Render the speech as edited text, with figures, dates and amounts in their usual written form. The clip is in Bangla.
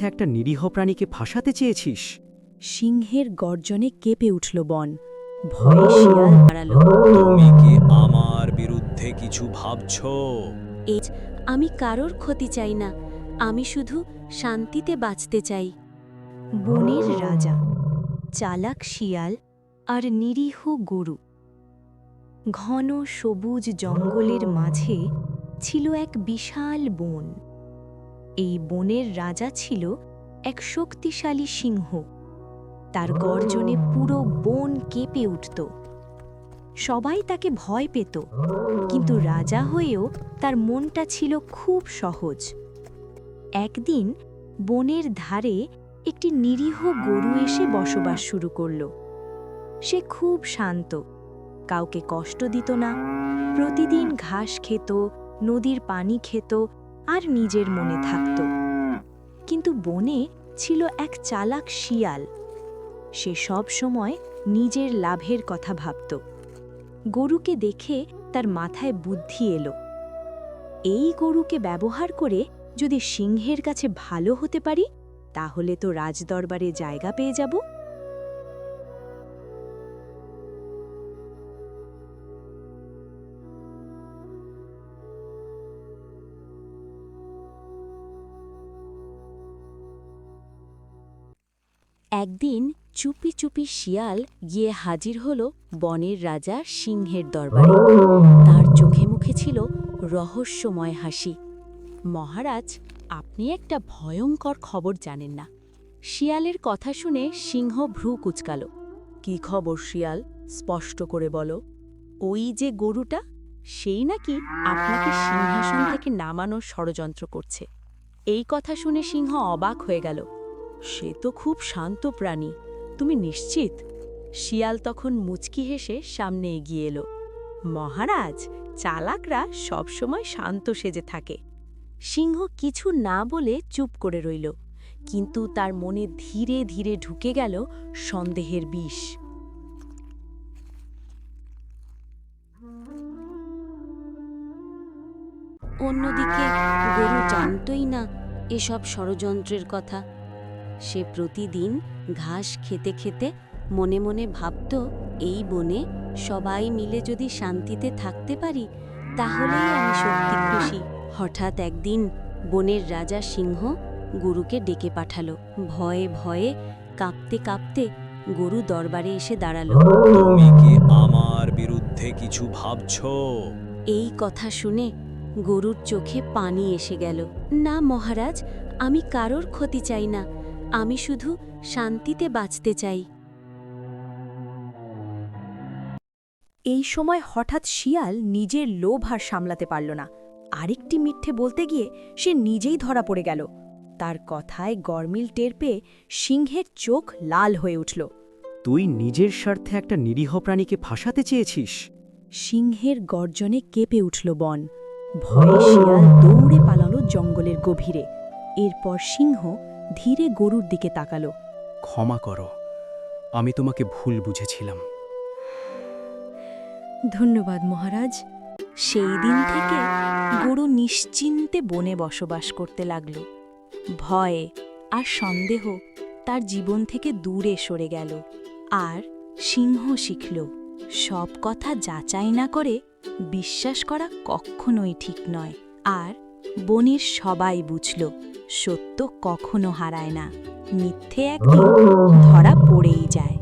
স্বার্থে একটা নিরীহ প্রাণীকে ফাঁসাতে চেয়েছিস? সিংহের গর্জনে কেঁপে উঠল বন। ভয়ে শিয়াল দাঁড়ালো। তুমি কি আমার বিরুদ্ধে কিছু ভাবছো? আমি কারোর ক্ষতি চাই না, আমি শুধু শান্তিতে বাঁচতে চাই। বনের রাজা, চালাক শিয়াল আর নিরীহ গরু। ঘন সবুজ জঙ্গলের মাঝে ছিল এক বিশাল বন। এই বনের রাজা ছিল এক শক্তিশালী সিংহ। তার গর্জনে পুরো বন কেঁপে উঠত। সবাই তাকে ভয় পেত, কিন্তু রাজা হয়েও তার মনটা ছিল খুব সহজ। একদিন বনের ধারে একটি নিরীহ গরু এসে বসবাস শুরু করল। সে খুব শান্ত, কাউকে কষ্ট দিত না, প্রতিদিন ঘাস খেত, নদীর পানি খেত আর নিজের মনে থাকত। কিন্তু বনে ছিল এক চালাক শিয়াল। সে সব সময় নিজের লাভের কথা ভাবত। গরুকে দেখে তার মাথায় বুদ্ধি এলো, এই গরুকে ব্যবহার করে যদি সিংহের কাছে ভালো হতে পারি, তাহলে তো রাজদরবারে জায়গা পেয়ে যাব। একদিন চুপি চুপি শিয়াল গিয়ে হাজির হল বনের রাজা সিংহের দরবারে। তার চোখে মুখে ছিল রহস্যময় হাসি। মহারাজ, আপনি একটা ভয়ঙ্কর খবর জানেন না। শিয়ালের কথা শুনে সিংহ ভ্রু কুঁচকাল। কি খবর শিয়াল, স্পষ্ট করে বলো। ওই যে গরুটা, সেই নাকি আপনাকে সিংহাসন থেকে নামানোর ষড়যন্ত্র করছে। এই কথা শুনে সিংহ অবাক হয়ে গেল। সে তো খুব শান্ত প্রাণী, তুমি নিশ্চিত? শিয়াল তখন মুচকি হেসে সামনে এগিয়ে এলো। মহারাজ, চালাকরা সবসময় শান্ত সেজে থাকে। সিংহ কিছু না বলে চুপ করে রইল, কিন্তু তার মনে ধীরে ধীরে ঢুকে গেল সন্দেহের বিষ। অন্যদিকে গরু জানতই না এসব ষড়যন্ত্রের কথা। সে প্রতিদিন ঘাস খেতে খেতে মনে মনে ভাবত, এই বনে সবাই মিলে যদি শান্তিতে থাকতে পারি, তাহলেই আমি সত্যি খুশি। হঠাৎ একদিন বনের রাজা সিংহ গরুকে ডেকে পাঠালো। ভয়ে ভয়ে কাঁপতে কাঁপতে গরু দরবারে এসে দাঁড়ালো। তুমি কি আমার বিরুদ্ধে কিছু ভাবছো? এই কথা শুনে গরুর চোখে পানি এসে গেল। না মহারাজ, আমি কারোর ক্ষতি চাই না, আমি শুধু শান্তিতে বাঁচতে চাই। এই সময় হঠাৎ শিয়াল নিজের লোভ আর সামলাতে পারল না। আরেকটি মিথ্যে বলতে গিয়ে সে নিজেই ধরা পড়ে গেল। তার কথায় গরমিল টের পেয়ে সিংহের চোখ লাল হয়ে উঠল। তুই নিজের স্বার্থে একটা নিরীহ প্রাণীকে ফাঁসাতে চেয়েছিস? সিংহের গর্জনে কেঁপে উঠল বন। ভয়ে শিয়াল দৌড়ে পালালো জঙ্গলের গভীরে। এরপর সিংহ ধীরে গরুর দিকে তাকালো। ক্ষমা করো, আমি তোমাকে ভুল বুঝেছিলাম। ধন্যবাদ মহারাজ। সেই দিন থেকে গরু নিশ্চিন্তে বনে বসবাস করতে লাগল। ভয় আর সন্দেহ তার জীবন থেকে দূরে সরে গেল। আর সিংহ শিখল, সব কথা যাচাই না করে বিশ্বাস করা কখনোই ঠিক নয়। আর বনের সবাই বুঝল, সত্য কখনো হারায় না, মিথ্যে একদিন ধরা পড়েই যায়।